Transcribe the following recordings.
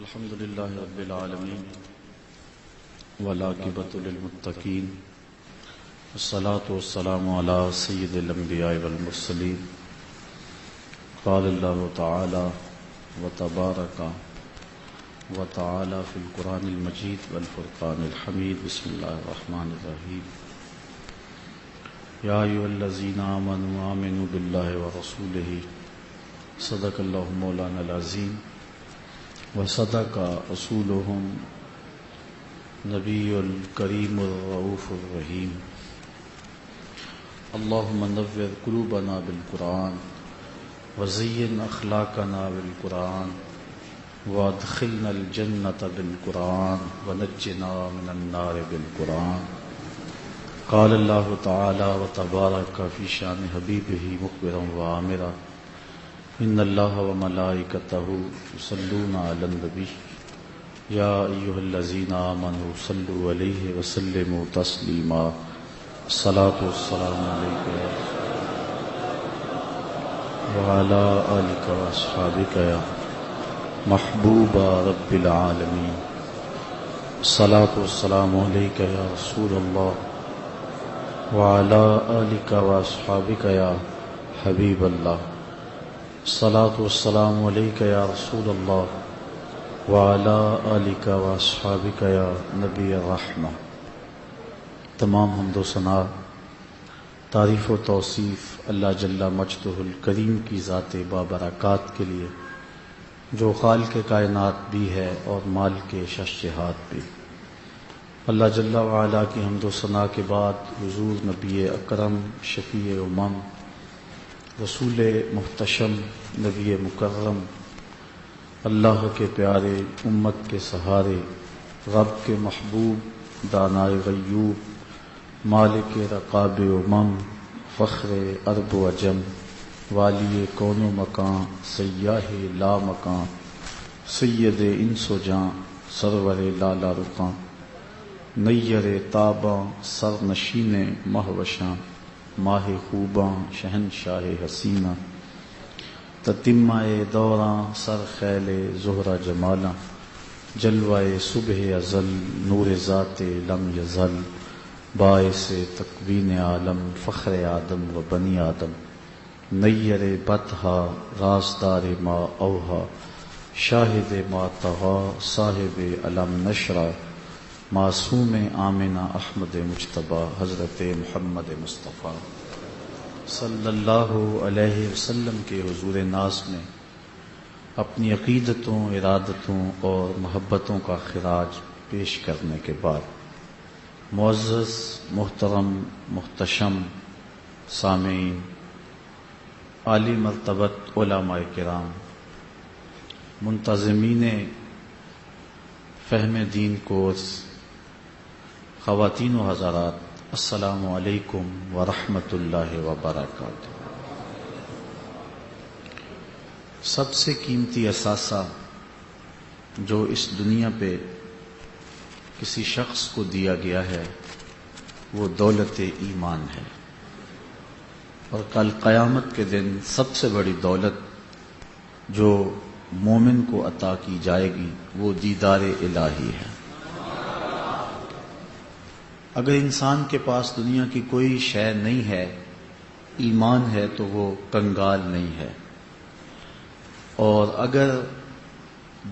الحمد لله رب العالمين والعاقبة للمتقين والصلاة والسلام على سيد الأنبياء والمرسلين. قال الله تعالى وتبارك وتعالى في القرآن المجيد والفرقان الحميد. بسم الله الرحمن الرحيم. يا أيها الذين آمنوا بالله ورسوله صدق الله مولانا العظيم وصدق رسولهم نبي الكريم الرؤوف الرحيم. اللهم نور قلوبنا بالقرآن وزين أخلاقنا بالقرآن وادخلنا الجنة بالقرآن ونجنا من النار بالقرآن. قال الله تعالى وتبارك في شان حبيبه مخبرا وآمرا إن الله وملائكته يصلون على النبي يا أيها الذين آمنوا صلوا عليه وسلموا تسليما. الصلاة والسلام عليك يا وعلى آلك وأصحابك يا محبوب رب العالمين. الصلاة والسلام عليك يا رسول الله وعلى آلك وأصحابك يا حبيب الله. الصلاة والسلام عليك يا رسول الله وعلى آلك وأصحابك يا نبی الرحمہ. تمام حمد و ثنا، تعریف و توصیف اللہ جل مجدہ الکریم کی ذات بابرکات کے لیے، جو خالق کائنات بھی ہے اور مالک ششہات بھی. اللہ جل وعلا کی حمد و ثنا کے بعد حضور نبی اکرم شفیع امم رسول محتشم نبی مکرم اللہ کے پیارے امت کے سہارے رب کے محبوب دانائے غیوب مالک رقاب امم فخر عرب و عجم والی کون و مکان سیاہ لا مکان سید انس و جاں سرور لالا رقاں نیر تاباں سر نشین مہوشاں ماہ خوباں شہنشاہ حسینہ تتمہ دوراں سر خیل زہرہ جمالاں جلوہ صبح ازل نور ذات لم یزل باعث تکوین عالم فخر آدم و بنی آدم نیر بطحا رازدار ما اوہا شاہد ما طغا صاحب علم نشرہ معصوم آمنہ احمد مجتبیٰ حضرت محمد مصطفیٰ صلی اللہ علیہ وسلم کے حضور ناز میں اپنی عقیدتوں، ارادتوں اور محبتوں کا خراج پیش کرنے کے بعد معزز محترم محتشم سامعین، عالی مرتبت علماء کرام، منتظمین فہم دین کورس، خواتین و حضرات، السلام علیکم ورحمۃ اللہ وبرکاتہ. سب سے قیمتی اثاثہ جو اس دنیا پہ کسی شخص کو دیا گیا ہے وہ دولت ایمان ہے، اور کل قیامت کے دن سب سے بڑی دولت جو مومن کو عطا کی جائے گی وہ دیدار الہی ہے. اگر انسان کے پاس دنیا کی کوئی شے نہیں ہے، ایمان ہے، تو وہ کنگال نہیں ہے. اور اگر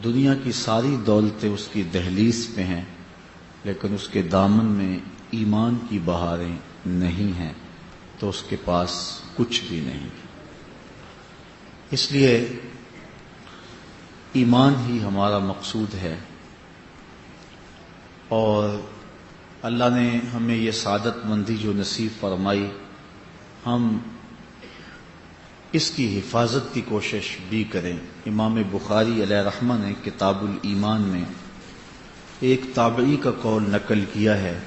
دنیا کی ساری دولتیں اس کی دہلیز پہ ہیں لیکن اس کے دامن میں ایمان کی بہاریں نہیں ہیں تو اس کے پاس کچھ بھی نہیں. اس لیے ایمان ہی ہمارا مقصود ہے، اور اللہ نے ہمیں یہ سعادت مندی جو نصیب فرمائی، ہم اس کی حفاظت کی کوشش بھی کریں. امام بخاری علیہ رحمہ نے کتاب الایمان میں ایک تابعی کا قول نقل کیا ہے.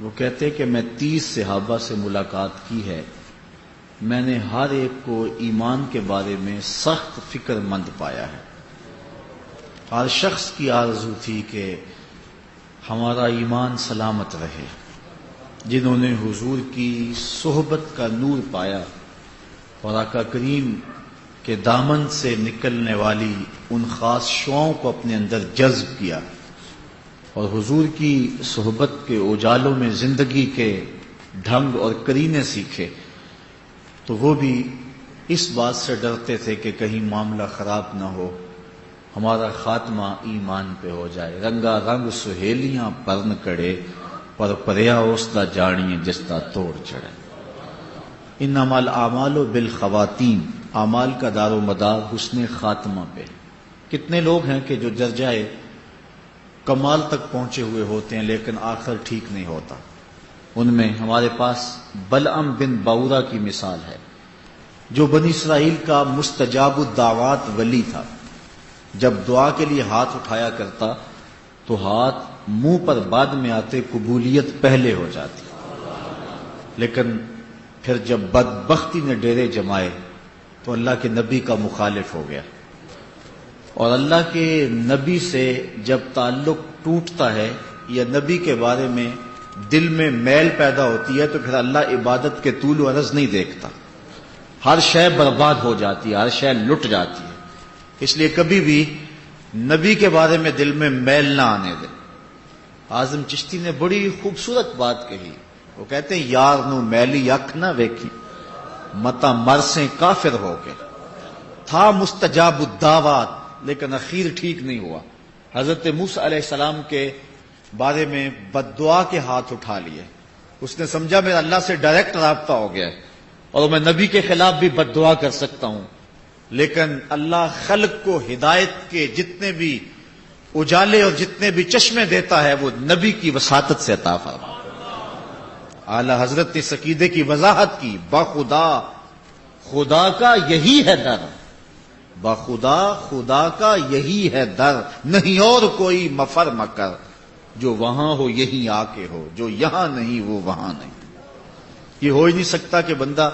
وہ کہتے کہ میں 30 صحابہ سے ملاقات کی ہے، میں نے ہر ایک کو ایمان کے بارے میں سخت فکر مند پایا ہے. ہر شخص کی آرزو تھی کہ ہمارا ایمان سلامت رہے. جنہوں نے حضور کی صحبت کا نور پایا اور آقا کریم کہ دامن سے نکلنے والی ان خاص شعاؤں کو اپنے اندر جذب کیا اور حضور کی صحبت کے اجالوں میں زندگی کے ڈھنگ اور کرینے سیکھے، تو وہ بھی اس بات سے ڈرتے تھے کہ کہیں معاملہ خراب نہ ہو، ہمارا خاتمہ ایمان پہ ہو جائے۔ رنگا رنگ سہیلیاں پرن کڑے، پر پریا اوسدا جانیے جستا توڑ چڑھے۔ انما الاعمال بالخواتیم، اعمال کا دار و مدار حسن خاتمہ پہ۔ کتنے لوگ ہیں کہ جو درجۂ کمال تک پہنچے ہوئے ہوتے ہیں لیکن آخر ٹھیک نہیں ہوتا۔ ان میں ہمارے پاس بلعم بن باورا کی مثال ہے، جو بنی اسرائیل کا مستجاب الدعوات ولی تھا۔ جب دعا کے لیے ہاتھ اٹھایا کرتا تو ہاتھ منہ پر بعد میں آتے، قبولیت پہلے ہو جاتی، لیکن پھر جب بدبختی نے ڈیرے جمائے تو اللہ کے نبی کا مخالف ہو گیا، اور اللہ کے نبی سے جب تعلق ٹوٹتا ہے یا نبی کے بارے میں دل میں میل پیدا ہوتی ہے تو پھر اللہ عبادت کے طول و عرض نہیں دیکھتا، ہر شے برباد ہو جاتی ہے، ہر شے لٹ جاتی ہے۔ اس لیے کبھی بھی نبی کے بارے میں دل میں میل نہ آنے دیں۔ اعظم چشتی نے بڑی خوبصورت بات کہی، وہ کہتے ہیں یار نو میلی اکھ نہ ویکھی، متا مرسیں کافر ہو کے۔ تھا مستجاب الدعوات لیکن اخیر ٹھیک نہیں ہوا۔ حضرت موسیٰ علیہ السلام کے بارے میں بد دعا کے ہاتھ اٹھا لیے، اس نے سمجھا میرا اللہ سے ڈائریکٹ رابطہ ہو گیا ہے اور میں نبی کے خلاف بھی بد دعا کر سکتا ہوں، لیکن اللہ خلق کو ہدایت کے جتنے بھی اجالے اور جتنے بھی چشمے دیتا ہے وہ نبی کی وساطت سے عطا فرما۔ اعلی حضرت نے اس عقیدے کی وضاحت کی، بخدا خدا کا یہی ہے در، بخدا خدا کا یہی ہے در، نہیں اور کوئی مفر مکر، جو وہاں ہو یہی آ کے ہو، جو یہاں نہیں وہ وہاں نہیں۔ یہ ہو ہی نہیں سکتا کہ بندہ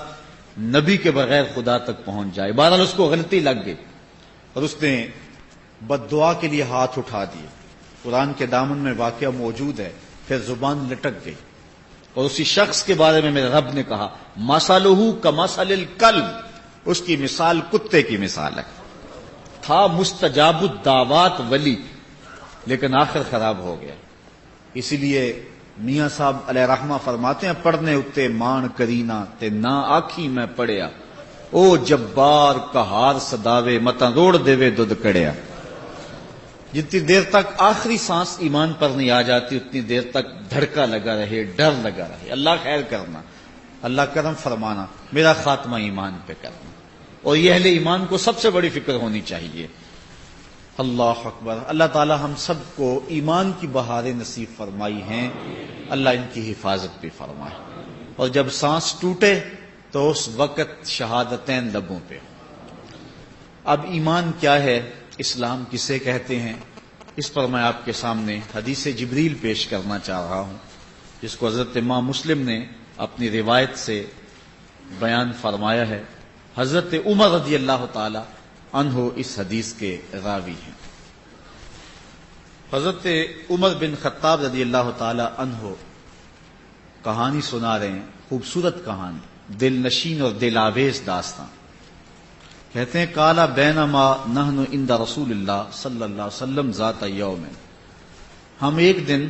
نبی کے بغیر خدا تک پہنچ جائے۔ بہرحال اس کو غلطی لگ گئی اور اس نے بد دعا کے لیے ہاتھ اٹھا دیے۔ قرآن کے دامن میں واقعہ موجود ہے، پھر زبان لٹک گئی اور اسی شخص کے بارے میں میرے رب نے کہا مثلہ کمثل الکلب، اس کی مثال کتے کی مثال ہے۔ تھا مستجاب الدعوات ولی لیکن آخر خراب ہو گیا۔ اسی لیے میاں صاحب علیہ رحمہ فرماتے ہیں پڑھنے اتے مان کرینا تے نہ آکھی میں پڑھیا، او جبار کہار صداوے متا روڑ دیوے دودھ کڑیا۔ جتنی دیر تک آخری سانس ایمان پر نہیں آ جاتی اتنی دیر تک دھڑکا لگا رہے، ڈر لگا رہے، اللہ خیر کرنا، اللہ کرم فرمانا، میرا خاتمہ ایمان پہ کرنا۔ اور یہ اہل ایمان کو سب سے بڑی فکر ہونی چاہیے۔ اللہ اکبر۔ اللہ تعالی ہم سب کو ایمان کی بہاریں نصیب فرمائی ہیں، اللہ ان کی حفاظت بھی فرمائے، اور جب سانس ٹوٹے تو اس وقت شہادتین لبوں پہ۔ اب ایمان کیا ہے، اسلام کسے کہتے ہیں، اس پر میں آپ کے سامنے حدیث جبریل پیش کرنا چاہ رہا ہوں، جس کو حضرت امام مسلم نے اپنی روایت سے بیان فرمایا ہے۔ حضرت عمر رضی اللہ تعالی عنہ اس حدیث کے راوی ہیں۔ حضرت عمر بن خطاب رضی اللہ تعالی عنہ کہانی سنا رہے ہیں، خوبصورت کہانی، دل نشین اور دل آویز داستان۔ کہتے ہیں کالا بینما نحن عند رسول اللہ صلی اللہ علیہ وسلم ذات یوم، ہم ایک دن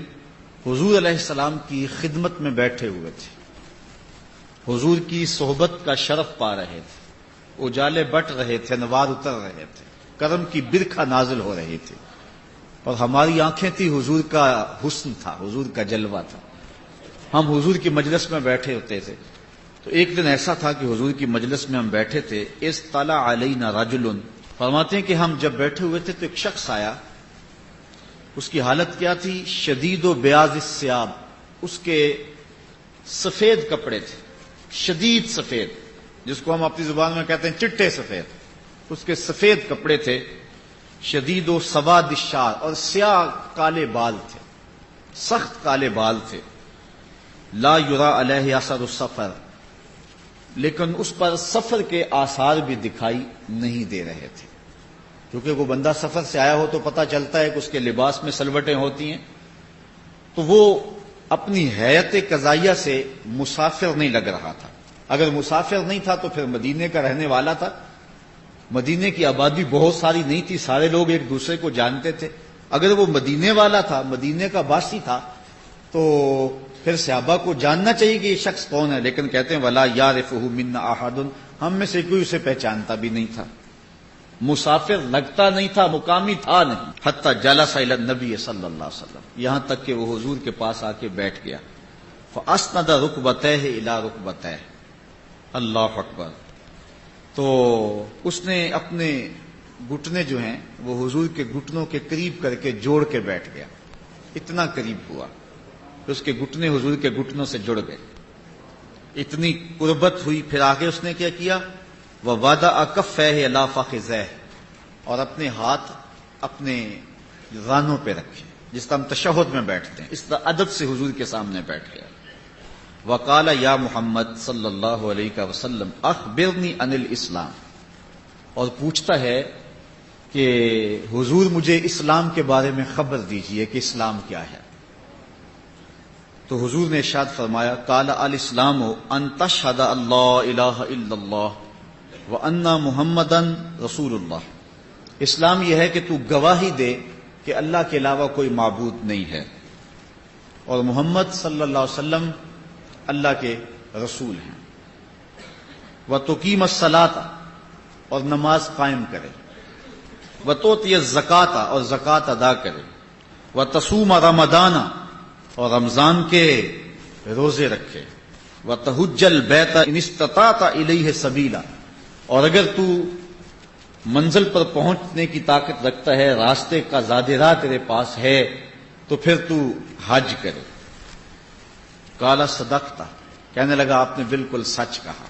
حضور علیہ السلام کی خدمت میں بیٹھے ہوئے تھے، حضور کی صحبت کا شرف پا رہے تھے، اجالے بٹ رہے تھے، انوار اتر رہے تھے، کرم کی برکھا نازل ہو رہی تھی، اور ہماری آنکھیں تھی حضور کا حسن تھا، حضور کا جلوہ تھا۔ ہم حضور کی مجلس میں بیٹھے ہوتے تھے، تو ایک دن ایسا تھا کہ حضور کی مجلس میں ہم بیٹھے تھے، اطلع علینا رجل، فرماتے ہیں کہ ہم جب بیٹھے ہوئے تھے تو ایک شخص آیا، اس کی حالت کیا تھی، شدید و بیاض الثیاب، اس کے سفید کپڑے تھے، شدید سفید، جس کو ہم اپنی زبان میں کہتے ہیں چٹے سفید، اس کے سفید کپڑے تھے، شدید و سواد الشعر، اور سیاہ کالے بال تھے، سخت کالے بال تھے، لا یرا علیہ اثر السفر، لیکن اس پر سفر کے آثار بھی دکھائی نہیں دے رہے تھے، کیونکہ وہ بندہ سفر سے آیا ہو تو پتہ چلتا ہے کہ اس کے لباس میں سلوٹیں ہوتی ہیں، تو وہ اپنی حیت قضائیہ سے مسافر نہیں لگ رہا تھا۔ اگر مسافر نہیں تھا تو پھر مدینے کا رہنے والا تھا، مدینے کی آبادی بہت ساری نہیں تھی، سارے لوگ ایک دوسرے کو جانتے تھے. اگر وہ مدینے والا تھا، مدینے کا باسی تھا، تو پھر صحابہ کو جاننا چاہیے کہ یہ شخص کون ہے. لیکن کہتے ہیں ولا یعرفہ منا احد، ہم میں سے کوئی اسے پہچانتا بھی نہیں تھا، مسافر لگتا نہیں تھا، مقامی تھا نہیں. حتی جلس الی النبی صلی اللہ علیہ وسلم، یہاں تک کہ وہ حضور کے پاس آ کے بیٹھ گیا. فاسند رکبتیہ الی رکبتیہ، اللہ اکبر. تو اس نے اپنے گھٹنے جو ہیں وہ حضور کے گھٹنوں کے قریب کر کے جوڑ کے بیٹھ گیا. اتنا قریب ہوا کہ اس کے گھٹنے حضور کے گھٹنوں سے جڑ گئے، اتنی قربت ہوئی. پھر آگے اس نے کیا کیا؟ وَوَضَعَ كَفَّيْهِ عَلَىٰ فَخِذَيْهِ، اور اپنے ہاتھ اپنے رانوں پہ رکھے، جس طرح ہم تشہد میں بیٹھتے ہیں، اس طرح ادب سے حضور کے سامنے بیٹھ گیا. وَقَالَ يَا محمد صلی اللہ علیہ وسلم اخبرنی عن الاسلام، اور پوچھتا ہے کہ حضور مجھے اسلام کے بارے میں خبر دیجئے کہ اسلام کیا ہے. تو حضور نے ارشاد فرمایا قال الاسلام ان تشهد اللہ الہ الا اللہ وان محمدا رسول اللہ. اسلام یہ ہے کہ تو گواہی دے کہ اللہ کے علاوہ کوئی معبود نہیں ہے اور محمد صلی اللہ علیہ وسلم اللہ کے رسول ہیں. وتقیم الصلاۃ، اور نماز قائم کرے. وتؤتی الزکوٰۃ، اور زکوٰۃ ادا کرے. وتصوم رمضان، اور رمضان کے روزے رکھے. وتحج البیت ان استطعت الیہ سبیلا، اور اگر تو منزل پر پہنچنے کی طاقت رکھتا ہے، راستے کا زاد راہ تیرے پاس ہے، تو پھر تو حج کرے. قال صدقت، کہنے لگا آپ نے بالکل سچ کہا.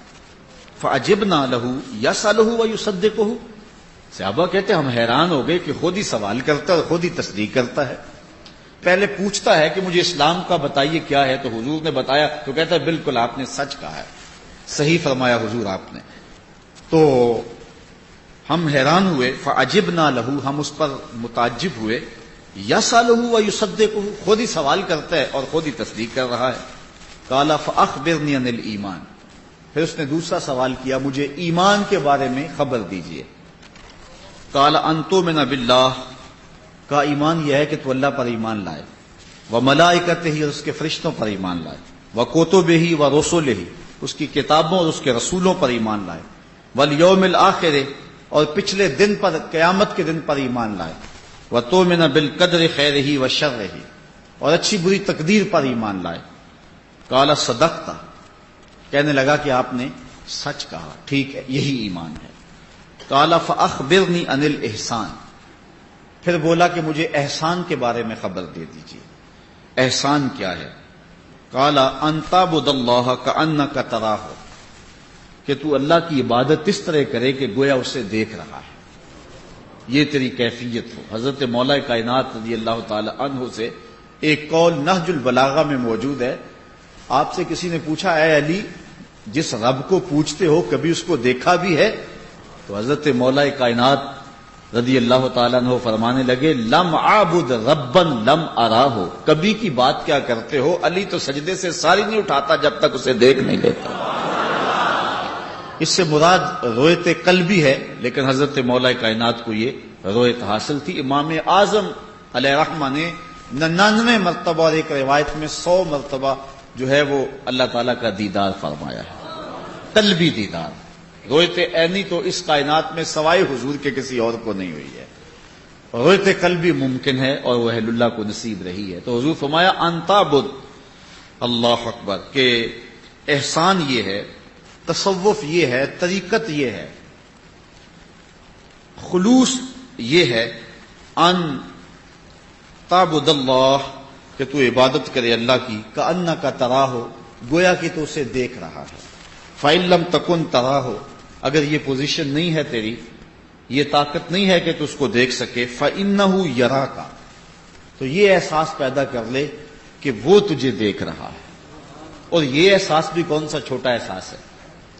فعجبنا له یسألہ ویصدقہ، صحابہ کہتے ہم حیران ہو گئے کہ خود ہی سوال کرتا ہے اور خود ہی تصدیق کرتا ہے. پہلے پوچھتا ہے کہ مجھے اسلام کا بتائیے کیا ہے، تو حضور نے بتایا تو کہتا ہے بالکل آپ نے سچ کہا ہے، صحیح فرمایا حضور آپ نے. تو ہم حیران ہوئے. فعجبنا له، ہم اس پر متعجب ہوئے. یسألہ ویصدقہ، خود ہی سوال کرتا ہے اور خود ہی تصدیق کر رہا ہے. قال فاخبرنی عن الایمان، پھر اس نے دوسرا سوال کیا مجھے ایمان کے بارے میں خبر دیجئے. قال ان تؤمن باللہ، کا ایمان یہ ہے کہ تو اللہ پر ایمان لائے. وملائکتہ، اور اس کے فرشتوں پر ایمان لائے. وکتبہ ورسلہ، اس کی کتابوں اور اس کے رسولوں پر ایمان لائے. والیوم الآخر، اور پچھلے دن پر، قیامت کے دن پر ایمان لائے. وتؤمن بالقدر خیرہ وشرہ، اور اچھی بری تقدیر پر ایمان لائے. قال صدقت، کہنے لگا کہ آپ نے سچ کہا، ٹھیک ہے یہی ایمان ہے. قال فاخبرنی عن الاحسان، پھر بولا کہ مجھے احسان کے بارے میں خبر دے دیجیے، احسان کیا ہے. قال ان تعبد اللہ کأنک تراہ، کہ تو اللہ کی عبادت اس طرح کرے کہ گویا اسے دیکھ رہا ہے، یہ تیری کیفیت ہو. حضرت مولا کائنات رضی اللہ تعالی عنہ سے ایک قول نہج البلاغہ میں موجود ہے. آپ سے کسی نے پوچھا اے علی، جس رب کو پوچھتے ہو کبھی اس کو دیکھا بھی ہے؟ تو حضرت مولا کائنات رضی اللہ تعالیٰ عنہ فرمانے لگے لم اعبد ربا لم اراہ، کبھی کی بات کیا کرتے ہو، علی تو سجدے سے ساری نہیں اٹھاتا جب تک اسے دیکھ نہیں لیتا. اس سے مراد رویت قلبی ہے، لیکن حضرت مولا کائنات کو یہ رویت حاصل تھی. امام اعظم علیہ رحمہ نے 99 مرتبہ اور ایک روایت میں 100 مرتبہ جو ہے وہ اللہ تعالیٰ کا دیدار فرمایا ہے، قلبی دیدار. رویت عینی تو اس کائنات میں سوائے حضور کے کسی اور کو نہیں ہوئی ہے. رویت قلبی ممکن ہے اور وہ اہل اللہ کو نصیب رہی ہے. تو حضور فرمایا ان تعبد، اللہ اکبر، کہ احسان یہ ہے، تصوف یہ ہے، طریقت یہ ہے، خلوص یہ ہے. ان تعبد اللہ، کہ تو عبادت کرے اللہ کی، کأنک تراہ، گویا کہ تو اسے دیکھ رہا ہے. فإن لم تکن تراہ، اگر یہ پوزیشن نہیں ہے تیری، یہ طاقت نہیں ہے کہ تو اس کو دیکھ سکے، فإنہ یراک، تو یہ احساس پیدا کر لے کہ وہ تجھے دیکھ رہا ہے. اور یہ احساس بھی کون سا چھوٹا احساس ہے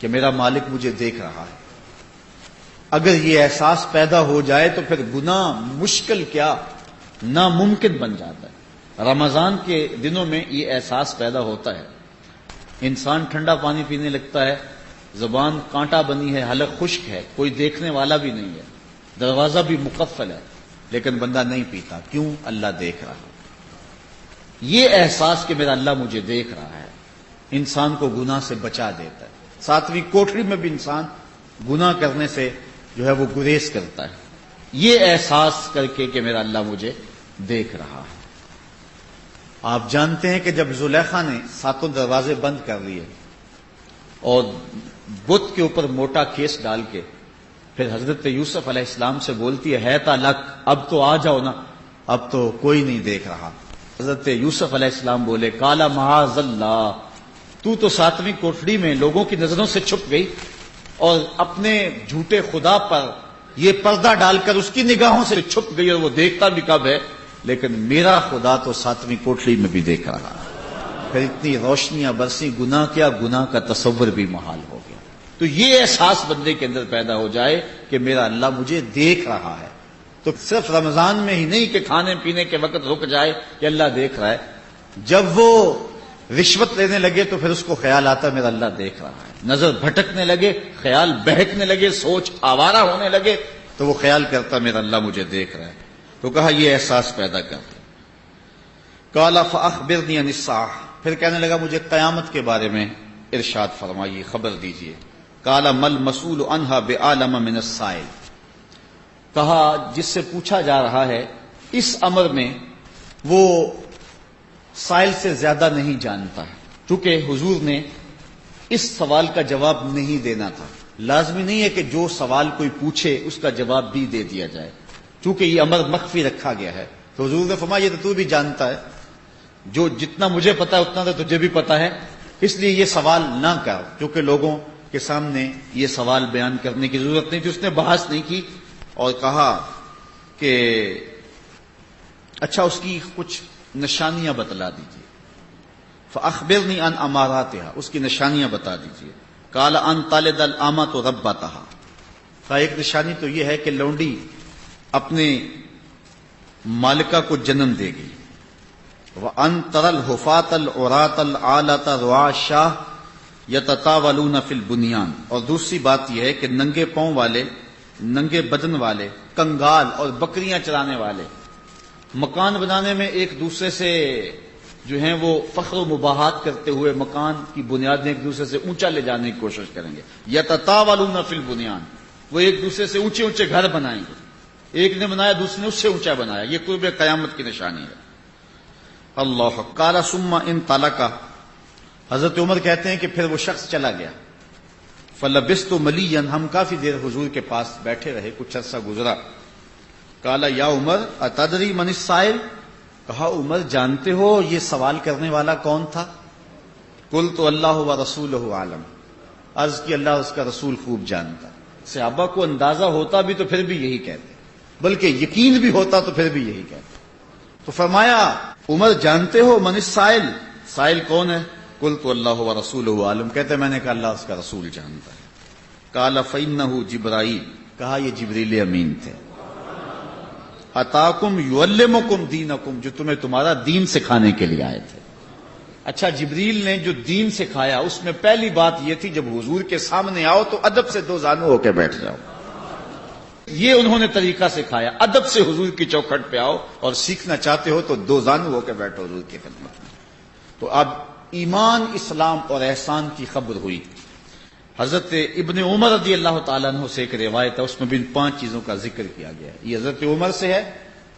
کہ میرا مالک مجھے دیکھ رہا ہے. اگر یہ احساس پیدا ہو جائے تو پھر گناہ مشکل کیا ناممکن بن جاتا ہے. رمضان کے دنوں میں یہ احساس پیدا ہوتا ہے، انسان ٹھنڈا پانی پینے لگتا ہے، زبان کانٹا بنی ہے، حلق خشک ہے، کوئی دیکھنے والا بھی نہیں ہے، دروازہ بھی مقفل ہے، لیکن بندہ نہیں پیتا. کیوں؟ اللہ دیکھ رہا ہے. یہ احساس کہ میرا اللہ مجھے دیکھ رہا ہے انسان کو گناہ سے بچا دیتا ہے. 7ویں کوٹری میں بھی انسان گناہ کرنے سے جو ہے وہ گریز کرتا ہے، یہ احساس کر کے کہ میرا اللہ مجھے دیکھ رہا ہے. آپ جانتے ہیں کہ جب زلیخا نے 7 دروازے بند کر لیے اور بت کے اوپر موٹا کیس ڈال کے پھر حضرت یوسف علیہ السلام سے بولتی ہے تالک، اب تو آ جاؤ نا، اب تو کوئی نہیں دیکھ رہا. حضرت یوسف علیہ السلام بولے کالا معاذ اللہ، تو 7ویں کوٹڑی میں لوگوں کی نظروں سے چھپ گئی اور اپنے جھوٹے خدا پر یہ پردہ ڈال کر اس کی نگاہوں سے چھپ گئی، اور وہ دیکھتا بھی کب ہے، لیکن میرا خدا تو 7ویں کوٹڑی میں بھی دیکھ رہا. پھر اتنی روشنیاں برسی، گناہ کیا، گناہ کا تصور بھی محال ہو گیا. تو یہ احساس بندے کے اندر پیدا ہو جائے کہ میرا اللہ مجھے دیکھ رہا ہے. تو صرف رمضان میں ہی نہیں کہ کھانے پینے کے وقت رک جائے کہ اللہ دیکھ رہا ہے، جب وہ رشوت لینے لگے تو پھر اس کو خیال آتا میرا اللہ دیکھ رہا ہے. نظر بھٹکنے لگے، خیال بہکنے لگے، سوچ آوارہ ہونے لگے تو وہ خیال کرتا میرا اللہ مجھے دیکھ رہا ہے. تو کہا یہ احساس پیدا کرتے. قال فاخبرنی عن الساعہ، پھر کہنے لگا مجھے قیامت کے بارے میں ارشاد فرمائیے، خبر دیجیے. قال مل مسئول عنہا بعالم من السائل، کہا جس سے پوچھا جا رہا ہے اس امر میں وہ سائل سے زیادہ نہیں جانتا ہے. چونکہ حضور نے اس سوال کا جواب نہیں دینا تھا. لازمی نہیں ہے کہ جو سوال کوئی پوچھے اس کا جواب بھی دے دیا جائے، چونکہ یہ امر مخفی رکھا گیا ہے. تو حضور نے فرمایا یہ تو بھی جانتا ہے، جو جتنا مجھے پتا ہے اتنا تو تجھے بھی پتا ہے، اس لیے یہ سوال نہ کر. کیونکہ لوگوں کے سامنے یہ سوال بیان کرنے کی ضرورت نہیں تھی. اس نے بحث نہیں کی اور کہا کہ اچھا اس کی کچھ نشانیاں بتلا دیجیے. فاخبرنی عن اماراتها، اس کی نشانیاں بتا دیجیے. قال ان تلد الامۃ ربتها، ایک نشانی تو یہ ہے کہ لونڈی اپنے مالکہ کو جنم دے گی. وان ترى الحفاة العراة العالة رعاء الشاة یتطاولون فی البنیان، اور دوسری بات یہ ہے کہ ننگے پاؤں والے، ننگے بدن والے، کنگال اور بکریاں چرانے والے مکان بنانے میں ایک دوسرے سے جو ہیں وہ فخر و مباحات کرتے ہوئے مکان کی بنیادیں ایک دوسرے سے اونچا لے جانے کی کوشش کریں گے. یتطاولون فی البنیان، وہ ایک دوسرے سے اونچے اونچے گھر بنائیں گے. ایک نے بنایا دوسرے نے اس سے اونچا بنایا. یہ قرب قیامت کی نشانی ہے. اللہ قال ثم ان طلق، حضرت عمر کہتے ہیں کہ پھر وہ شخص چلا گیا. فلبثت ملیا، ہم کافی دیر حضور کے پاس بیٹھے رہے، کچھ عرصہ گزرا. قال یا عمر اتدری من السائل، کہا عمر جانتے ہو یہ سوال کرنے والا کون تھا؟ قلت اللہ ورسولہ عالم، عرض کی اللہ اس کا رسول خوب جانتا. صحابہ کو اندازہ ہوتا بھی تو پھر بھی یہی کہتے، بلکہ یقین بھی ہوتا تو پھر بھی یہی کہتے. تو فرمایا عمر جانتے ہو من السائل، سائل کون ہے؟ قلت اللہ ورسولہ عالم، کہتے میں نے کہا اللہ اس کا رسول جانتا ہے. قال فإنہ جبرائیل، کہا یہ جبریل امین تھے. اتاکم یعلمکم دینکم، جو تمہیں تمہارا دین سکھانے کے لیے آئے تھے. اچھا جبریل نے جو دین سکھایا اس میں پہلی بات یہ تھی جب حضور کے سامنے آؤ تو ادب سے 2 زانو ہو کے بیٹھ جاؤ. یہ انہوں نے طریقہ سکھایا، ادب سے حضور کی چوکھٹ پہ آؤ اور سیکھنا چاہتے ہو تو 2 زانو ہو کے بیٹھو حضور کی خدمت میں. تو اب ایمان، اسلام اور احسان کی خبر ہوئی. حضرت ابن عمر رضی اللہ تعالیٰ عنہ سے ایک روایت ہے، اس میں بھی 5 چیزوں کا ذکر کیا گیا ہے. یہ حضرت عمر سے ہے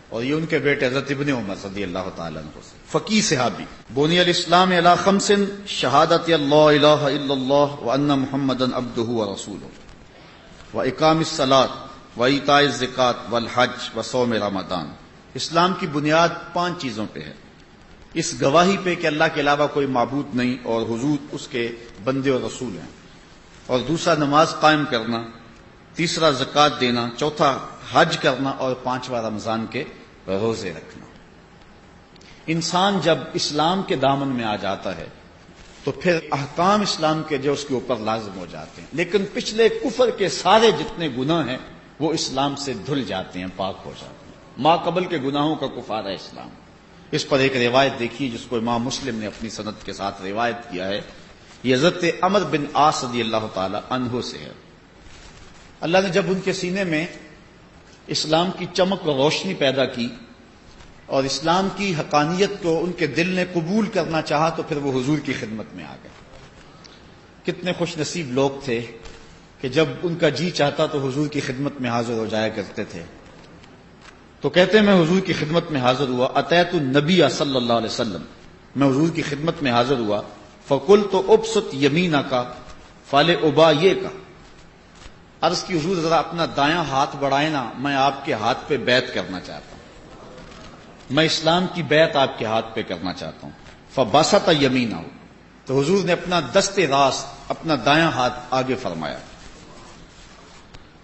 اور یہ ان کے بیٹے حضرت ابن عمر رضی اللہ تعالیٰ عنہ سے. فقیہ صحابی. بنی الاسلام علی 5 شہادت اللہ الہ الا اللہ وان محمدا عبدہ ورسولہ واقام الصلاۃ وایتاء الزکوٰۃ والحج وصوم رمضان. اسلام کی بنیاد 5 چیزوں پہ ہے. اس گواہی پہ کہ اللہ کے علاوہ کوئی معبود نہیں اور حضور اس کے بندے اور رسول ہیں، اور دوسرا نماز قائم کرنا، تیسرا زکوٰۃ دینا، چوتھا حج کرنا اور 5واں رمضان کے روزے رکھنا. انسان جب اسلام کے دامن میں آ جاتا ہے تو پھر احکام اسلام کے جو اس کے اوپر لازم ہو جاتے ہیں، لیکن پچھلے کفر کے سارے جتنے گناہ ہیں وہ اسلام سے دھل جاتے ہیں، پاک ہو جاتے ہیں. ما قبل کے گناہوں کا کفارہ اسلام. اس پر ایک روایت دیکھیے جس کو امام مسلم نے اپنی سند کے ساتھ روایت کیا ہے یہ حضرت عمرو بن عاص رضی اللہ تعالی عنہ سے ہے۔ اللہ نے جب ان کے سینے میں اسلام کی چمک و روشنی پیدا کی اور اسلام کی حقانیت کو ان کے دل نے قبول کرنا چاہا تو پھر وہ حضور کی خدمت میں آ گئے۔ کتنے خوش نصیب لوگ تھے کہ جب ان کا جی چاہتا تو حضور کی خدمت میں حاضر ہو جایا کرتے تھے۔ تو کہتے ہیں میں حضور کی خدمت میں حاضر ہوا، اتیت النبی صلی اللہ علیہ وسلم، میں حضور کی خدمت میں حاضر ہوا، فقلت ابسط یمینک فلابایعک، عرض کی حضور ذرا اپنا دایاں ہاتھ بڑھائیں نا، میں آپ کے ہاتھ پہ بیعت کرنا چاہتا ہوں، میں اسلام کی بیعت آپ کے ہاتھ پہ کرنا چاہتا ہوں۔ فبسط یمینہ، تو حضور نے اپنا دست راست، اپنا دایاں ہاتھ آگے فرمایا۔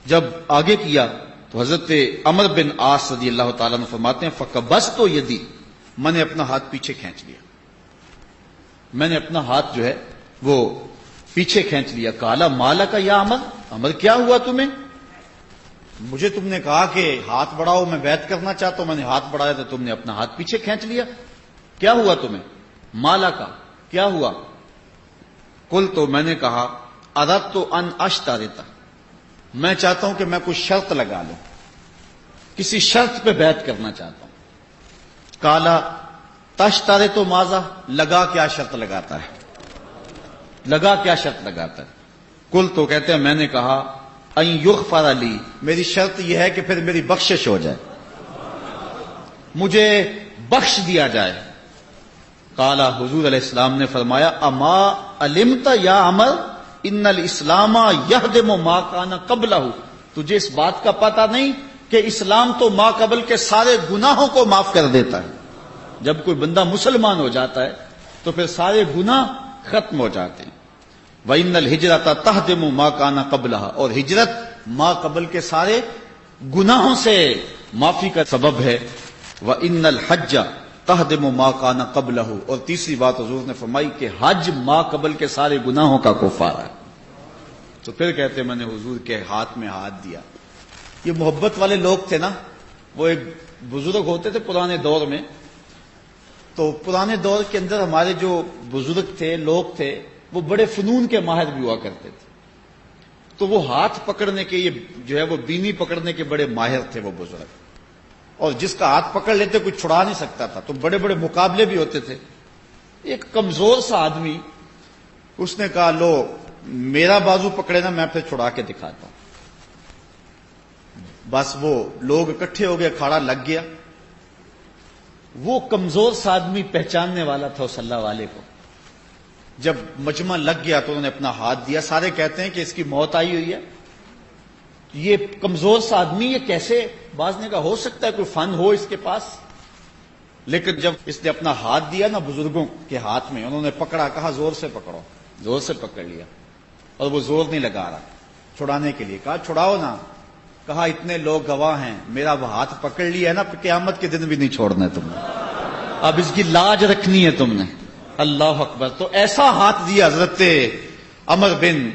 جب آگے کیا تو حضرت عمرو بن عاص رضی اللہ تعالیٰ عنہ فرماتے ہیں فقبضت یدی، میں نے اپنا ہاتھ پیچھے کھینچ لیا، میں نے اپنا ہاتھ جو ہے وہ پیچھے کھینچ لیا۔ قال مالک یا عمر، عمر کیا ہوا تمہیں؟ مجھے تم نے کہا کہ ہاتھ بڑھاؤ، میں بیعت کرنا چاہتا ہوں، میں نے ہاتھ بڑھایا تو تم نے اپنا ہاتھ پیچھے کھینچ لیا، کیا ہوا تمہیں؟ مالک، کیا ہوا؟ قلت، میں نے کہا اردت ان اشترط، میں چاہتا ہوں کہ میں کوئی شرط لگا لوں، کسی شرط پہ بیعت کرنا چاہتا ہوں۔ قال تشترط ماذا، لگا کیا شرط لگاتا ہے، لگا کیا شرط لگاتا ہے؟ قلت، تو کہتے ہیں میں نے کہا ان یغفر لی، میری شرط یہ ہے کہ پھر میری بخشش ہو جائے، مجھے بخش دیا جائے۔ قال، حضور علیہ السلام نے فرمایا اما علمت یا عمر ان الاسلام یہدم ما کان قبلہ، تجھے اس بات کا پتہ نہیں کہ اسلام تو ما قبل کے سارے گناہوں کو معاف کر دیتا ہے؟ جب کوئی بندہ مسلمان ہو جاتا ہے تو پھر سارے گناہ ختم ہو جاتے ہیں۔ وَإِنَّ الْهِجْرَةَ تَهْدِمُ مَا كَانَ قَبْلَهَا، اور ہجرت ما قبل کے سارے گناہوں سے معافی کا سبب ہے۔ وَإِنَّ الْحَجَّ تَهْدِمُ مَا كَانَ قَبْلَهُ، اور تیسری بات حضور نے فرمائی کہ حج ما قبل کے سارے گناہوں کا کفارہ ہے۔ تو پھر کہتے میں نے حضور کے ہاتھ میں ہاتھ دیا۔ یہ محبت والے لوگ تھے نا، وہ ایک بزرگ ہوتے تھے پرانے دور میں، تو پرانے دور کے اندر ہمارے جو بزرگ تھے، لوگ تھے، وہ بڑے فنون کے ماہر بھی ہوا کرتے تھے، تو وہ ہاتھ پکڑنے کے، یہ جو ہے وہ بینی پکڑنے کے بڑے ماہر تھے وہ بزرگ، اور جس کا ہاتھ پکڑ لیتے کوئی چھڑا نہیں سکتا تھا، تو بڑے بڑے مقابلے بھی ہوتے تھے۔ ایک کمزور سا آدمی، اس نے کہا لو میرا بازو پکڑے نا، میں پھر چھڑا کے دکھاتا ہوں۔ بس وہ لوگ اکٹھے ہو گئے، کھاڑا لگ گیا۔ وہ کمزور سا آدمی پہچاننے والا تھا اس اللہ والے کو، جب مجمع لگ گیا تو انہوں نے اپنا ہاتھ دیا۔ سارے کہتے ہیں کہ اس کی موت آئی ہوئی ہے، یہ کمزور سا آدمی یہ کیسے؟ بعض نے کہا ہو سکتا ہے کوئی فن ہو اس کے پاس، لیکن جب اس نے اپنا ہاتھ دیا نا بزرگوں کے ہاتھ میں، انہوں نے پکڑا، کہا زور سے پکڑو، زور سے پکڑ لیا، اور وہ زور نہیں لگا رہا چھڑانے کے لیے۔ کہا چھڑاؤ نا، کہا اتنے لوگ گواہ ہیں، میرا وہ ہاتھ پکڑ لیا ہے نا، قیامت کے دن بھی نہیں چھوڑنا ہے تم نے، اب اس کی لاج رکھنی ہے تم نے۔ اللہ اکبر۔ تو ایسا ہاتھ دیا حضرت عمر بن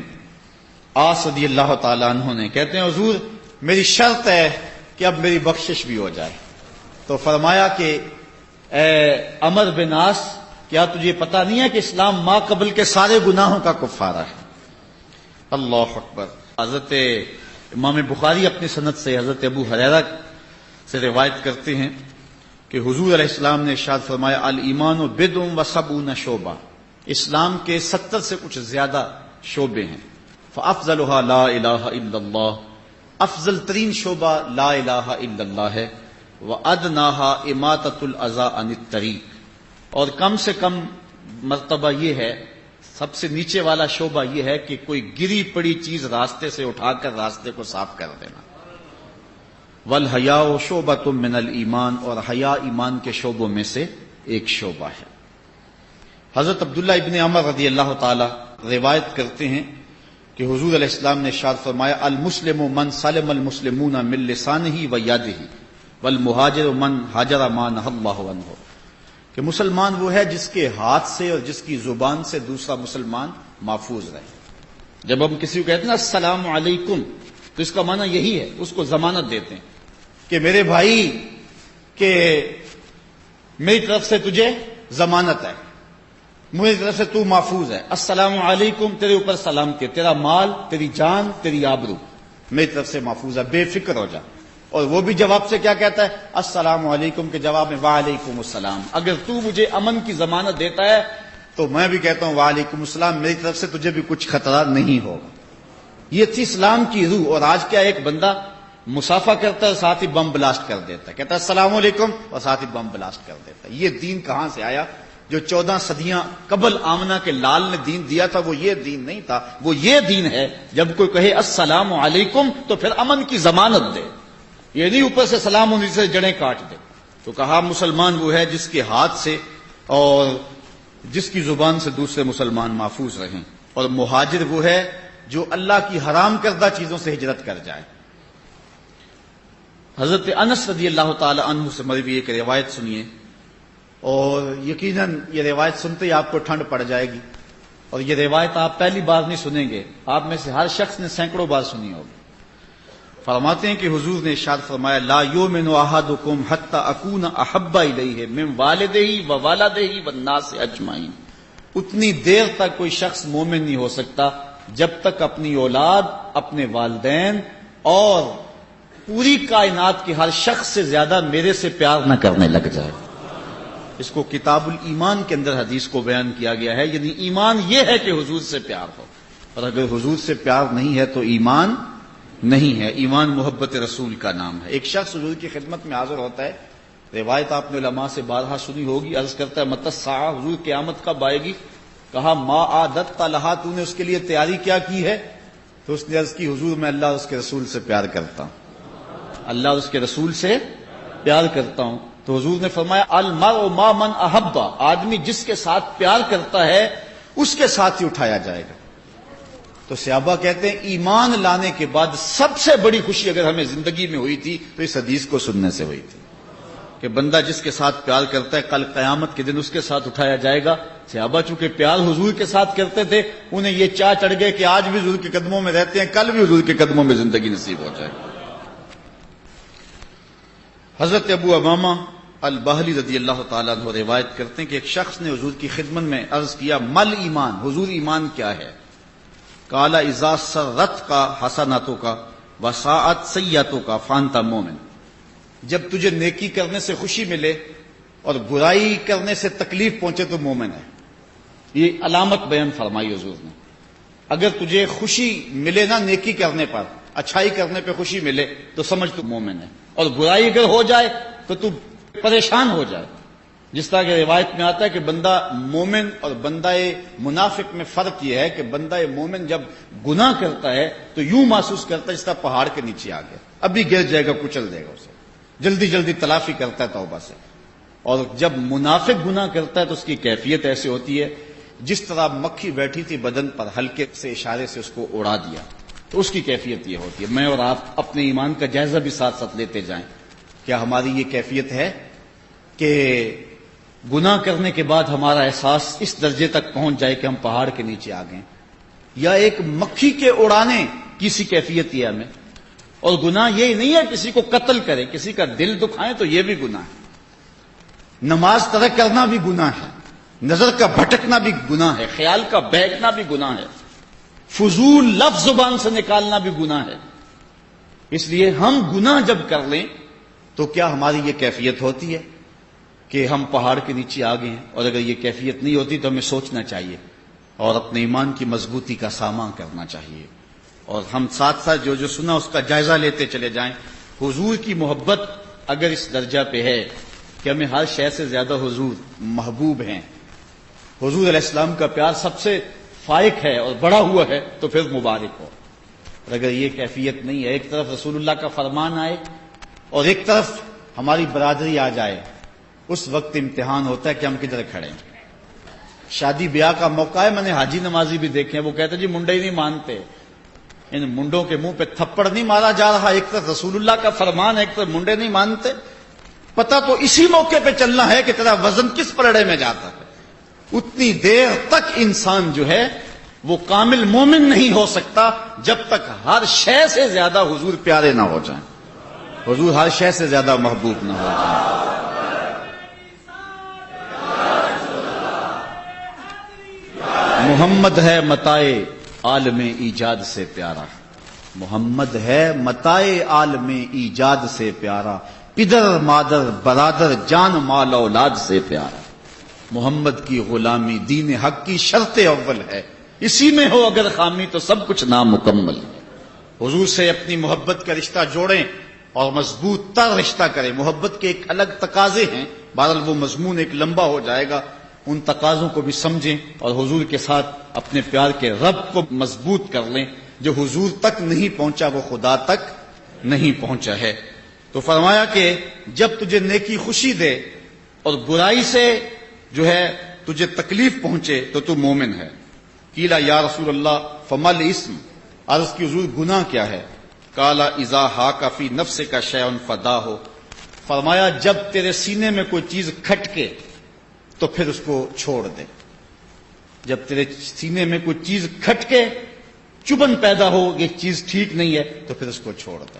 عاص رضی اللہ تعالیٰ عنہ نے۔ کہتے ہیں حضور میری شرط ہے کہ اب میری بخشش بھی ہو جائے۔ تو فرمایا کہ اے عمر بن عاص، کیا تجھے پتہ نہیں ہے کہ اسلام ما قبل کے سارے گناہوں کا کفارہ ہے؟ اللہ اکبر۔ حضرت امام بخاری اپنی سند سے حضرت ابو ہریرہ سے روایت کرتے ہیں کہ حضور علیہ السلام نے ارشاد فرمایا الایمان بضع و سبعون شعبہ، اسلام کے 70 سے کچھ زیادہ شعبے ہیں۔ فافضلها لا الہ الا اللہ، افضل ترین شعبہ لا الہ الا اللہ ہے۔ وادناها اماطۃ الاذى عن الطریق، اور کم سے کم مرتبہ یہ ہے، سب سے نیچے والا شعبہ یہ ہے کہ کوئی گری پڑی چیز راستے سے اٹھا کر راستے کو صاف کر دینا۔ والحیاء شعبۃ من الایمان، اور حیا ایمان کے شعبوں میں سے ایک شعبہ ہے۔ حضرت عبداللہ ابن عمر رضی اللہ تعالی روایت کرتے ہیں کہ حضور علیہ السلام نے ارشاد فرمایا المسلم من سلم المسلمون من لسانہ و یدہ والمہاجر من ہاجر ما نہی اللہ عنہ، کہ مسلمان وہ ہے جس کے ہاتھ سے اور جس کی زبان سے دوسرا مسلمان محفوظ رہے۔ جب ہم کسی کو کہتے ہیں نا السلام علیکم، تو اس کا معنی یہی ہے، اس کو ضمانت دیتے ہیں کہ میرے بھائی کہ میری طرف سے تجھے ضمانت ہے میری طرف سے تو محفوظ ہے، السلام علیکم، تیرے اوپر سلامتی، تیرا مال، تیری جان، تیری آبرو میری طرف سے محفوظ ہے، بے فکر ہو جا۔ اور وہ بھی جواب سے کیا کہتا ہے؟ السلام علیکم کے جواب میں وعلیکم السلام، اگر تو مجھے امن کی ضمانت دیتا ہے تو میں بھی کہتا ہوں وعلیکم السلام، میری طرف سے تجھے بھی کچھ خطرہ نہیں ہوگا۔ یہ تھی اسلام کی روح۔ اور آج کیا ایک بندہ مسافہ کرتا ہے، ساتھ ہی بم بلاسٹ کر دیتا ہے، کہتا ہے السلام علیکم اور ساتھ ہی بم بلاسٹ کر دیتا ہے۔ یہ دین کہاں سے آیا؟ جو 14 صدیاں قبل آمنہ کے لال نے دین دیا تھا وہ یہ دین نہیں تھا، وہ یہ دین ہے جب کوئی کہے السلام علیکم تو پھر امن کی ضمانت دے، یہ نہیں اوپر سے سلام ہونے سے جڑیں کاٹ دے۔ تو کہا مسلمان وہ ہے جس کے ہاتھ سے اور جس کی زبان سے دوسرے مسلمان محفوظ رہیں، اور مہاجر وہ ہے جو اللہ کی حرام کردہ چیزوں سے ہجرت کر جائے۔ حضرت انس رضی اللہ تعالی عنہ سے مروی ایک روایت سنیے، اور یقیناً یہ روایت سنتے ہی آپ کو ٹھنڈ پڑ جائے گی، اور یہ روایت آپ پہلی بار نہیں سنیں گے، آپ میں سے ہر شخص نے سینکڑوں بار سنی ہوگی۔ فرماتے ہیں کہ حضور نے ارشاد فرمایا لا یؤمن احدکم حتی اکون احب الیہ من والدہ وولدہ والناس اجمعین، اتنی دیر تک کوئی شخص مومن نہیں ہو سکتا جب تک اپنی اولاد، اپنے والدین اور پوری کائنات کے ہر شخص سے زیادہ میرے سے پیار نہ کرنے لگ جائے۔ اس کو کتاب الایمان کے اندر حدیث کو بیان کیا گیا ہے، یعنی ایمان یہ ہے کہ حضور سے پیار ہو، اور اگر حضور سے پیار نہیں ہے تو ایمان نہیں ہے۔ ایمان محبت رسول کا نام ہے۔ ایک شخص حضور کی خدمت میں حاضر ہوتا ہے، روایت آپ نے علماء سے بارہا سنی ہوگی، عرض کرتا ہے متی الساعہ، حضور قیامت کب آئے گی؟ کہا ما عادت لہا، تو نے اس کے لیے تیاری کیا کی ہے؟ تو اس نے عرض کی حضور میں اللہ اور اس کے رسول سے پیار کرتا ہوں، اللہ اور اس کے رسول سے پیار کرتا ہوں۔ تو حضور نے فرمایا المرء ما من احب، آدمی جس کے ساتھ پیار کرتا ہے اس کے ساتھ ہی اٹھایا جائے گا۔ تو صحابہ کہتے ہیں ایمان لانے کے بعد سب سے بڑی خوشی اگر ہمیں زندگی میں ہوئی تھی تو اس حدیث کو سننے سے ہوئی تھی کہ بندہ جس کے ساتھ پیار کرتا ہے کل قیامت کے دن اس کے ساتھ اٹھایا جائے گا۔ صحابہ چونکہ پیار حضور کے ساتھ کرتے تھے، انہیں یہ چاہ چڑھ گئے کہ آج بھی حضور کے قدموں میں رہتے ہیں، کل بھی حضور کے قدموں میں زندگی نصیب ہو جائے۔ حضرت ابو امامہ البہلی رضی اللہ تعالیٰ عنہ روایت کرتے ہیں کہ ایک شخص نے حضور کی خدمت میں عرض کیا مل ایمان، حضور ایمان کیا ہے؟ قال اذا سرت کا حسناتوں کا وساعت سیئاتوں کا فانتا مومن، جب تجھے نیکی کرنے سے خوشی ملے اور برائی کرنے سے تکلیف پہنچے تو مومن ہے۔ یہ علامت بیان فرمائی حضور نے، اگر تجھے خوشی ملے نا نیکی کرنے پر، اچھائی کرنے پہ خوشی ملے تو سمجھ تو مومن ہے، اور برائی اگر ہو جائے تو تو پریشان ہو جائے۔ جس طرح کہ روایت میں آتا ہے کہ بندہ مومن اور بندہ منافق میں فرق یہ ہے کہ بندہ مومن جب گناہ کرتا ہے تو یوں محسوس کرتا ہے جس طرح پہاڑ کے نیچے آ گیا، ابھی گر جائے گا، کچل دے گا اسے، جلدی جلدی تلافی کرتا ہے توبہ سے۔ اور جب منافق گناہ کرتا ہے تو اس کی کیفیت ایسے ہوتی ہے جس طرح مکھی بیٹھی تھی بدن پر، ہلکے سے اشارے سے اس کو اڑا دیا، تو اس کی کیفیت یہ ہوتی ہے۔ میں اور آپ اپنے ایمان کا جائزہ بھی ساتھ ساتھ لیتے جائیں، کیا ہماری یہ کیفیت ہے کہ گناہ کرنے کے بعد ہمارا احساس اس درجے تک پہنچ جائے کہ ہم پہاڑ کے نیچے آ گئے، یا ایک مکھی کے اڑانے کی سی کیفیت یہ ہمیں؟ اور گناہ یہ نہیں ہے کسی کو قتل کرے، کسی کا دل دکھائیں تو یہ بھی گناہ ہے، نماز ترک کرنا بھی گناہ ہے، نظر کا بھٹکنا بھی گناہ ہے، خیال کا بہکنا بھی گناہ ہے، فضول لفظ زبان سے نکالنا بھی گناہ ہے۔ اس لیے ہم گناہ جب کر لیں تو کیا ہماری یہ کیفیت ہوتی ہے کہ ہم پہاڑ کے نیچے آ گئے ہیں؟ اور اگر یہ کیفیت نہیں ہوتی تو ہمیں سوچنا چاہیے اور اپنے ایمان کی مضبوطی کا سامان کرنا چاہیے، اور ہم ساتھ ساتھ جو سنا اس کا جائزہ لیتے چلے جائیں۔ حضور کی محبت اگر اس درجہ پہ ہے کہ ہمیں ہر شے سے زیادہ حضور محبوب ہیں، حضور علیہ السلام کا پیار سب سے فائق ہے اور بڑا ہوا ہے، تو پھر مبارک ہو۔ اور اگر یہ کیفیت نہیں ہے، ایک طرف رسول اللہ کا فرمان آئے اور ایک طرف ہماری برادری آ جائے، اس وقت امتحان ہوتا ہے کہ ہم کدھر کھڑے ہیں۔ شادی بیاہ کا موقع ہے، میں نے حاجی نمازی بھی دیکھے ہیں، وہ کہتے ہیں جی منڈے ہی نہیں مانتے، ان منڈوں کے منہ پہ تھپڑ نہیں مارا جا رہا، ایک طرف رسول اللہ کا فرمان ہے، ایک طرف منڈے نہیں مانتے۔ پتہ تو اسی موقع پہ چلنا ہے کہ تیرا وزن کس پلڑے میں جاتا ہے۔ اتنی دیر تک انسان جو ہے وہ کامل مومن نہیں ہو سکتا جب تک ہر شے سے زیادہ حضور پیارے نہ ہو جائیں، حضور ہر شے سے زیادہ محبوب نہ ہو جائیں۔ محمد ہے متائے عالم ایجاد سے پیارا، محمد ہے متائے عالم ایجاد سے پیارا، پدر مادر برادر جان مال اولاد سے پیارا۔ محمد کی غلامی دین حق کی شرط اول ہے، اسی میں ہو اگر خامی تو سب کچھ نامکمل ہے۔ حضور سے اپنی محبت کا رشتہ جوڑیں اور مضبوط تر رشتہ کریں۔ محبت کے ایک الگ تقاضے ہیں، بہرحال وہ مضمون ایک لمبا ہو جائے گا، ان تقاضوں کو بھی سمجھیں اور حضور کے ساتھ اپنے پیار کے رب کو مضبوط کر لیں۔ جو حضور تک نہیں پہنچا وہ خدا تک نہیں پہنچا ہے۔ تو فرمایا کہ جب تجھے نیکی خوشی دے اور برائی سے جو ہے تجھے تکلیف پہنچے تو تو مومن ہے۔ قیل یا رسول اللہ فما الاسم، عرض کی حضور گناہ کیا ہے؟ قال اذا حاک فی نفسک شیء فداہ، فرمایا جب تیرے سینے میں کوئی چیز کھٹکے تو پھر اس کو چھوڑ دے۔ جب تیرے سینے میں کوئی چیز کھٹکے، چبن پیدا ہو یہ چیز ٹھیک نہیں ہے تو پھر اس کو چھوڑ دے۔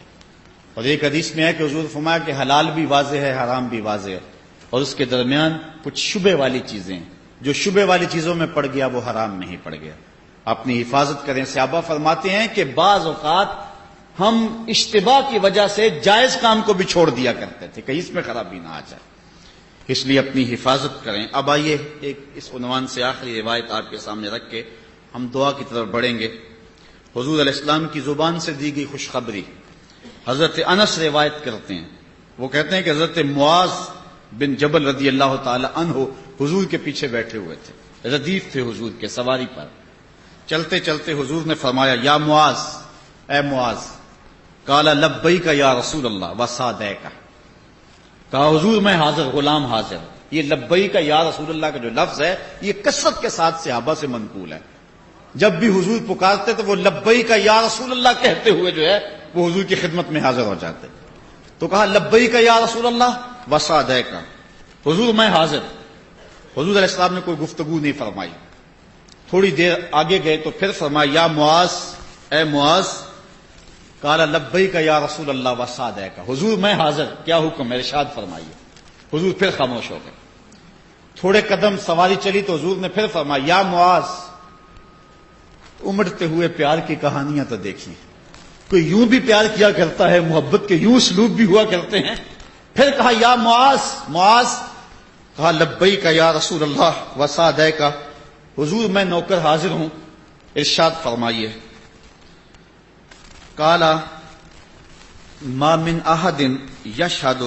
اور ایک حدیث میں ہے کہ حضور فرمایا کہ حلال بھی واضح ہے، حرام بھی واضح ہے، اور اس کے درمیان کچھ شبے والی چیزیں ہیں، جو شبے والی چیزوں میں پڑ گیا وہ حرام میں ہی پڑ گیا۔ اپنی حفاظت کریں۔ صحابہ فرماتے ہیں کہ بعض اوقات ہم اشتباہ کی وجہ سے جائز کام کو بھی چھوڑ دیا کرتے تھے کہ اس میں خرابی نہ آ جائے، اس لیے اپنی حفاظت کریں۔ اب آئیے ایک اس عنوان سے آخری روایت آپ کے سامنے رکھ کے ہم دعا کی طرف بڑھیں گے۔ حضور علیہ السلام کی زبان سے دی گئی خوشخبری، حضرت انس روایت کرتے ہیں، وہ کہتے ہیں کہ حضرت معاذ بن جبل رضی اللہ تعالی عنہ حضور کے پیچھے بیٹھے ہوئے تھے، ردیف تھے حضور کے سواری پر۔ چلتے چلتے حضور نے فرمایا یا معاذ، اے معاذ، قال لبیک یا رسول اللہ وسعدیک، کہا حضور میں حاضر، غلام حاضر۔ یہ لبیک یا رسول اللہ کا جو لفظ ہے یہ کثرت کے ساتھ صحابہ سے منقول ہے، جب بھی حضور پکارتے تو وہ لبیک یا رسول اللہ کہتے ہوئے جو ہے وہ حضور کی خدمت میں حاضر ہو جاتے۔ تو کہا لبیک یا رسول اللہ وسعدیک، حضور میں حاضر۔ حضور علیہ السلام نے کوئی گفتگو نہیں فرمائی، تھوڑی دیر آگے گئے تو پھر فرمایا یا معاذ، اے معاذ، قال لبیک یا رسول اللہ وسعدیک، حضور میں حاضر، کیا حکم ہے ارشاد فرمائیے۔ حضور پھر خاموش ہو گئے۔ تھوڑے قدم سواری چلی تو حضور نے پھر فرمایا یا معاذ، امڑتے ہوئے پیار کی کہانیاں تو دیکھیں، کوئی یوں بھی پیار کیا کرتا ہے، محبت کے یوں اسلوب بھی ہوا کرتے ہیں۔ پھر کہا یا معاذ، معاذ، کہا لبیک یا رسول اللہ وسعدیک، حضور میں نوکر حاضر ہوں، ارشاد فرمائیے۔ قال ما من احد یشہد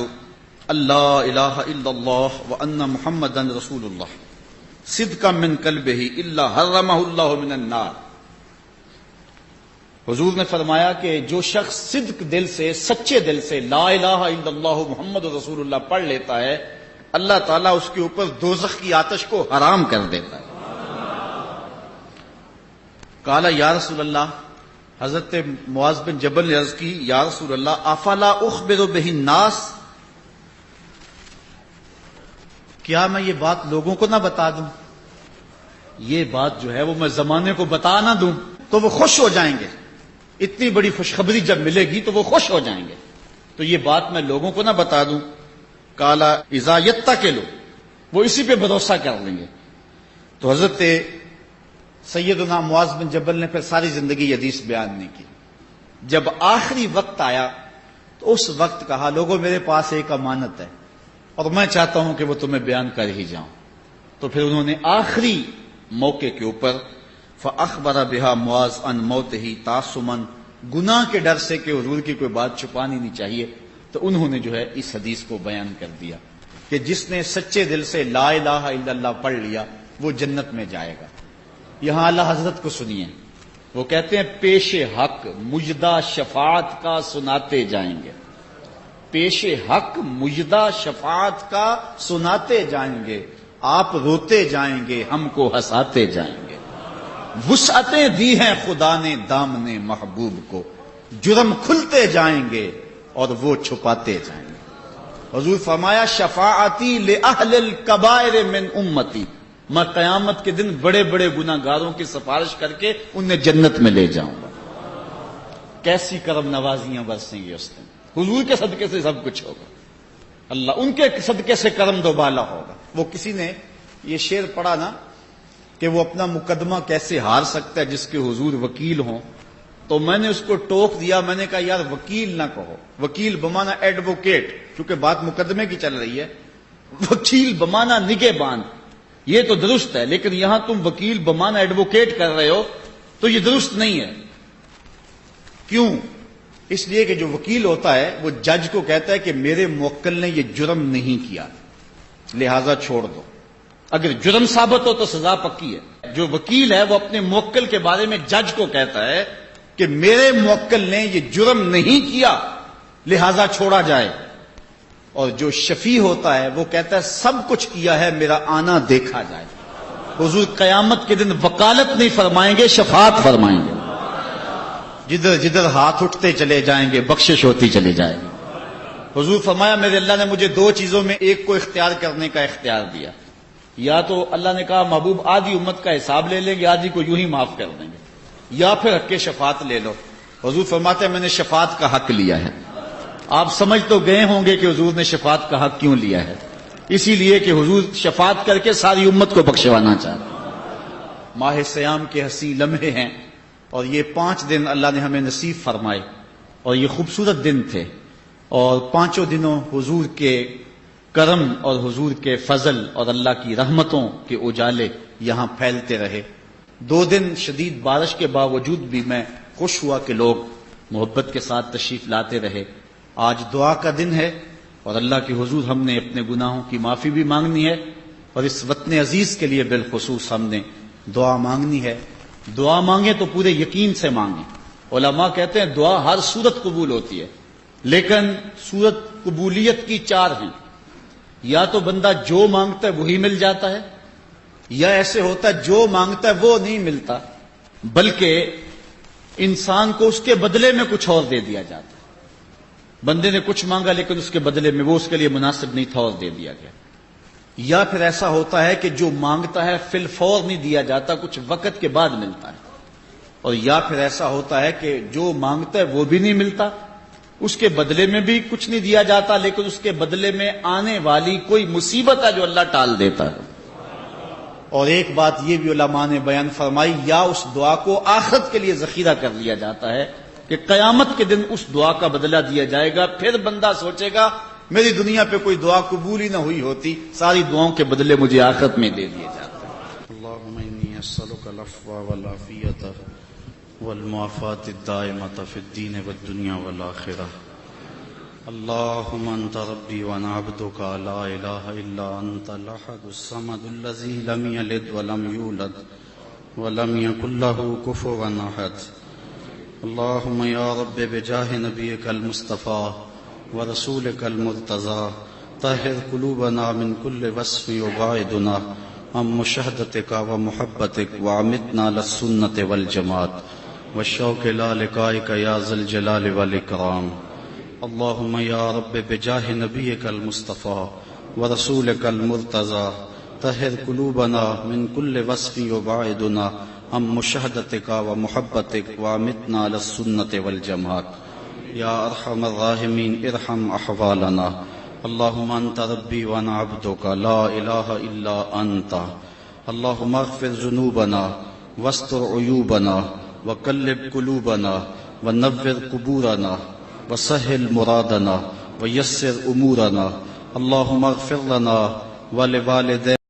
اللہ الہ الا اللہ وان محمدا رسول اللہ صدقا من قلبہ الا حرمہ اللہ من النار۔ حضور نے فرمایا کہ جو شخص صدق دل سے، سچے دل سے لا الہ الا اللہ محمد رسول اللہ پڑھ لیتا ہے، اللہ تعالیٰ اس کے اوپر دوزخ کی آتش کو حرام کر دیتا ہے۔ قال یا رسول اللہ، حضرت معاذ بن جبل نے عرض کی یا رسول اللہ افلا اخبر بہ الناس، کیا میں یہ بات لوگوں کو نہ بتا دوں؟ یہ بات جو ہے وہ میں زمانے کو بتا نہ دوں تو وہ خوش ہو جائیں گے، اتنی بڑی خوشخبری جب ملے گی تو وہ خوش ہو جائیں گے، تو یہ بات میں لوگوں کو نہ بتا دوں۔ کالا اذا یتکلوا، وہ اسی پہ بھروسہ کر لیں گے۔ تو حضرت سیدنا معاذ بن جبل نے پھر ساری زندگی یہ حدیث بیان نہیں کی۔ جب آخری وقت آیا تو اس وقت کہا لوگوں میرے پاس ایک امانت ہے اور میں چاہتا ہوں کہ وہ تمہیں بیان کر ہی جاؤں۔ تو پھر انہوں نے آخری موقع کے اوپر فاخبر بها معاذ عن موتہ تعصما، گناہ کے ڈر سے کہ حضور کی کوئی بات چھپانی نہیں چاہیے، تو انہوں نے جو ہے اس حدیث کو بیان کر دیا کہ جس نے سچے دل سے لا الہ الا اللہ پڑھ لیا وہ جنت میں جائے گا۔ یہاں اللہ حضرت کو سنیے، وہ کہتے ہیں پیش حق مجدہ شفاعت کا سناتے جائیں گے، پیش حق مجدہ شفاعت کا سناتے جائیں گے، آپ روتے جائیں گے ہم کو ہنساتے جائیں گے۔ وسعتیں دی ہیں خدا نے دامن محبوب کو، جرم کھلتے جائیں گے اور وہ چھپاتے جائیں گے۔ حضور فرمایا شفاعتی لأہل الکبائر من امتی، میں قیامت کے دن بڑے بڑے گناہ گاروں کی سفارش کر کے انہیں جنت میں لے جاؤں گا۔ کیسی کرم نوازیاں برسیں گی اس دن، حضور کے صدقے سے سب کچھ ہوگا، اللہ ان کے صدقے سے کرم دوبالا ہوگا۔ وہ کسی نے یہ شعر پڑھا نا کہ وہ اپنا مقدمہ کیسے ہار سکتا ہے جس کے حضور وکیل ہوں، تو میں نے اس کو ٹوک دیا، میں نے کہا یار وکیل نہ کہو، وکیل بمانا ایڈوکیٹ، کیونکہ بات مقدمے کی چل رہی ہے، وکیل بمانا نگہبان، یہ تو درست ہے، لیکن یہاں تم وکیل بمانا ایڈوکیٹ کر رہے ہو تو یہ درست نہیں ہے۔ کیوں؟ اس لیے کہ جو وکیل ہوتا ہے وہ جج کو کہتا ہے کہ میرے موکل نے یہ جرم نہیں کیا، لہذا چھوڑ دو، اگر جرم ثابت ہو تو سزا پکی ہے۔ جو وکیل ہے وہ اپنے موکل کے بارے میں جج کو کہتا ہے کہ میرے موکل نے یہ جرم نہیں کیا، لہذا چھوڑا جائے، اور جو شفیع ہوتا ہے وہ کہتا ہے سب کچھ کیا ہے، میرا آنا دیکھا جائے۔ حضور قیامت کے دن وکالت نہیں فرمائیں گے، شفاعت فرمائیں گے، جدھر جدھر ہاتھ اٹھتے چلے جائیں گے بخشش ہوتی چلی جائے گی۔ حضور فرمایا میرے اللہ نے مجھے دو چیزوں میں ایک کو اختیار کرنے کا اختیار دیا، یا تو اللہ نے کہا محبوب آدھی امت کا حساب لے لیں گے، آدھی کو یوں ہی معاف کر دیں گے، یا پھر حق شفاعت لے لو۔ حضور فرماتے ہیں میں نے شفاعت کا حق لیا ہے۔ آپ سمجھ تو گئے ہوں گے کہ حضور نے شفاعت کا حق کیوں لیا ہے، اسی لیے کہ حضور شفاعت کر کے ساری امت کو بخشوانا چاہتے ہیں۔ ماہ سیام کے حسین لمحے ہیں، اور یہ 5 دن اللہ نے ہمیں نصیب فرمائے، اور یہ خوبصورت دن تھے، اور 5 دنوں حضور کے کرم اور حضور کے فضل اور اللہ کی رحمتوں کے اجالے یہاں پھیلتے رہے۔ 2 دن شدید بارش کے باوجود بھی میں خوش ہوا کہ لوگ محبت کے ساتھ تشریف لاتے رہے۔ آج دعا کا دن ہے، اور اللہ کے حضور ہم نے اپنے گناہوں کی معافی بھی مانگنی ہے، اور اس وطن عزیز کے لیے بالخصوص ہم نے دعا مانگنی ہے۔ دعا مانگیں تو پورے یقین سے مانگیں۔ علماء کہتے ہیں دعا ہر صورت قبول ہوتی ہے، لیکن صورت قبولیت کی 4 ہیں، یا تو بندہ جو مانگتا ہے وہی مل جاتا ہے، یا ایسے ہوتا ہے جو مانگتا ہے وہ نہیں ملتا، بلکہ انسان کو اس کے بدلے میں کچھ اور دے دیا جاتا ہے۔ بندے نے کچھ مانگا لیکن اس کے بدلے میں وہ اس کے لیے مناسب نہیں تھا اور دے دیا گیا۔ یا پھر ایسا ہوتا ہے کہ جو مانگتا ہے فی الفور نہیں دیا جاتا، کچھ وقت کے بعد ملتا ہے، اور یا پھر ایسا ہوتا ہے کہ جو مانگتا ہے وہ بھی نہیں ملتا، اس کے بدلے میں بھی کچھ نہیں دیا جاتا، لیکن اس کے بدلے میں آنے والی کوئی مصیبت ہے جو اللہ ٹال دیتا ہے۔ اور ایک بات یہ بھی علماء نے بیان فرمائی، یا اس دعا کو آخرت کے لیے ذخیرہ کر لیا جاتا ہے کہ قیامت کے دن اس دعا کا بدلہ دیا جائے گا، پھر بندہ سوچے گا میری دنیا پہ کوئی دعا قبول ہی نہ ہوئی ہوتی، ساری دعاؤں کے بدلے مجھے آخرت میں دے دیے جاتے ہیں۔ اللهم إني أسألك العفو والعافية والمعافاة الدائمة في الدين والدنيا والآخرة۔ اللهم أنت ربي وأنا عبدك لا إله إلا أنت الأحد الصمد الذي لم يلد ولم يولد ولم يكن له كفوا أحد۔ اللهم يا رب بجاه نبيك المصطفى ورسولك المرتضى طهر قلوبنا من كل وصف يبعدنا عن مشاهدتك ومحبتك وعمتنا للسنة والجماعة والشوق إلى لقائك يا ذا الجلال والإكرام۔ اللهم يا رب بجاه نبيك المصطفى ورسولك المرتضى طهر قلوبنا من كل وصف يبعدنا عن مشاهدتك ومحبتك وعمتنا للسنة والجماعة یا ارحم الراحمین ارحم احوالنا۔ اللهم انت ربی وانا عبدک لا الہ الا انت۔ اللهم اغفر ذنوبنا واستر عیوبنا وقلب قلوبنا ونور قبورنا وسهل مرادنا ويسر امورنا۔ اللهم اغفر لنا ولوالدينا